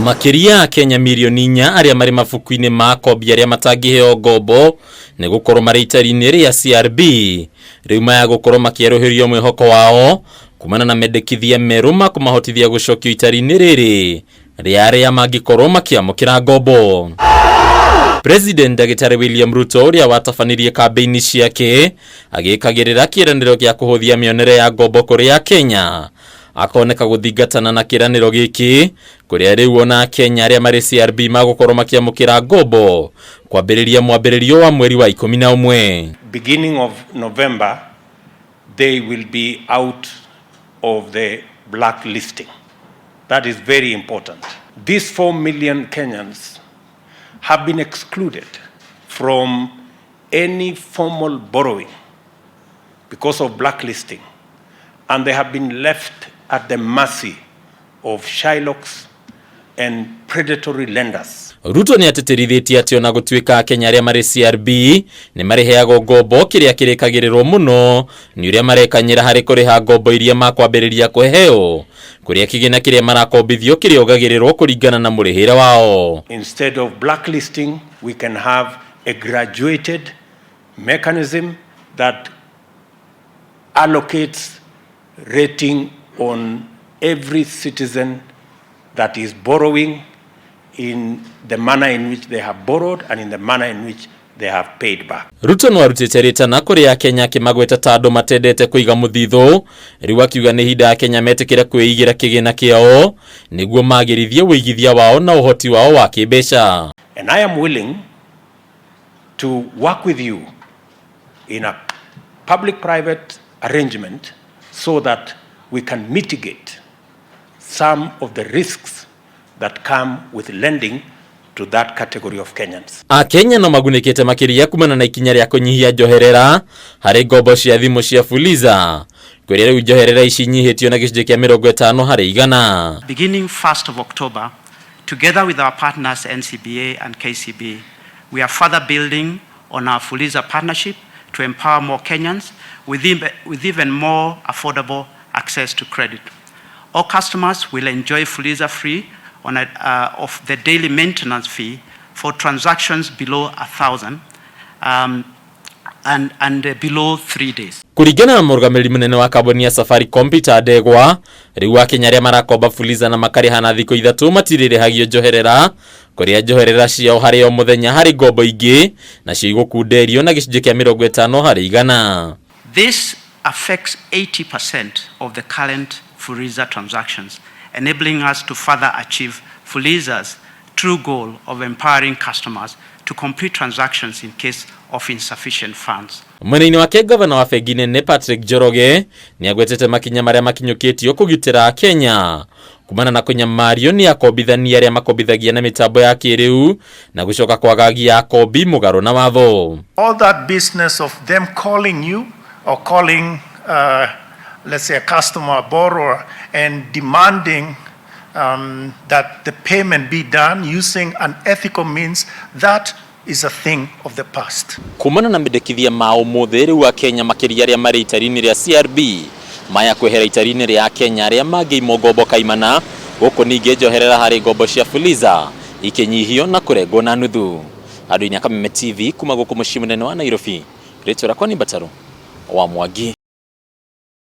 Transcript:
Makiria Akenya milioni 4 aria mari mafuku-ini ma akombi aria matangiheo ngombo ni gukorwo mari itari-ini ria CRB riu maya gukorwo makieroherio mwihoko wao kumana na mendekithia meeru ma kumahotithia gucokio itari-ini riri ria aria mangikorwo makiamukira ngombo. President William Ruto uria watafanirie kambeini ciake agikagirira kiraniro gia kuhuthia mionere ya ngombo kuri Akenya akoneka guthingatana na kiraniro giki kuria riu ona Akenya aria mari CRB magukorwo makiamukira ngombo kwambiriria mwambiririo wa mweri wa 11. Beginning of November they will be out of the blacklisting. That is very important. These 4 million Kenyans have been excluded from any formal borrowing because of blacklisting, and they have been left at the mercy of shylocks and predatory lenders. Ruto ni ateterithitie ati ona gutuika Akenya aria mari CRB ni mariheagwo ngombo kiria kirikagirirwo muno ni uria marekanyira hari kuriha ngombo iria makwambiriria kuheo kuria kigina kiria marakombithio kiria ogagirirwo kuringana na murihira wao. Instead of blacklisting, we can have a graduated mechanism that allocates rating on every citizen that is borrowing in the manner in which they have borrowed and in the manner in which they have paid back. Ruto no arutite ritana kuri Akenya kimagweta tando matendete kuiga muthitho riu akiuga ni hinda Akenya metikira kwiigira kigina kiao niguo magirithie wigithia wao na uhoti wao wa kibeca. And I am willing to work with you in a public-private arrangement so that we can mitigate some of the risks that come with lending to that category of Kenyans. Akenya no magunikite makiria kumana na ikinya ria kunyihia njoherera hari ngombo cia thimu cia fuliza kwirira njoherera ici nyihitio na gicunje kia 50 hari igana. Beginning 1st of October, together with our partners NCBA and KCB, we are further building on our fuliza partnership to empower more Kenyans with even more affordable access to credit. All customers will enjoy fuliza free on of the daily maintenance fee for transactions below 1,000 and below 3 days. Kuringana na murugamiri munene wa kambuni ya Thabari Peter Ndegwa, riu Akenya aria marakomba fuliza na makariha na thikũ 3 matiririhagio njoherera kuria njoherera ciao hari o muthenya hari ngombo ingi na cio igukunderio na gicunje kia 50 hari igana. This affects 80% of the current fuliza transactions, enabling us to further achieve fuliza's true goal of empowering customers to complete transactions in case of insufficient funds. Mwena-ini wake governor wa bengi nene Patrick Njoroge ni agwetete makinya maria makinyukitio kugitira Kenya kumana na kunyamario ni akombithania aria makombithagia na mitambo ya kiriu na gucoka kwagagia akombi mugaro na watho. All that business of them calling you or calling let's say a customer, a borrower, and demanding that the payment be done using unethical means, that is a thing of the past. Kumana na mendekithia mao muthi riu Akenya makiria aria mari itari-ini ria CRB maya kwehera itari-ini ria Akenya aria mangiimwo ngombo kaimana guku ninge njoherera hari ngombo cia fuliza ikinyihio na kurengwo na nuthu. Andu-ini a Kameme TV kuma guku mucii munene wa Nairobi, ritwa rakwa ni Mbataru wa Mwangi.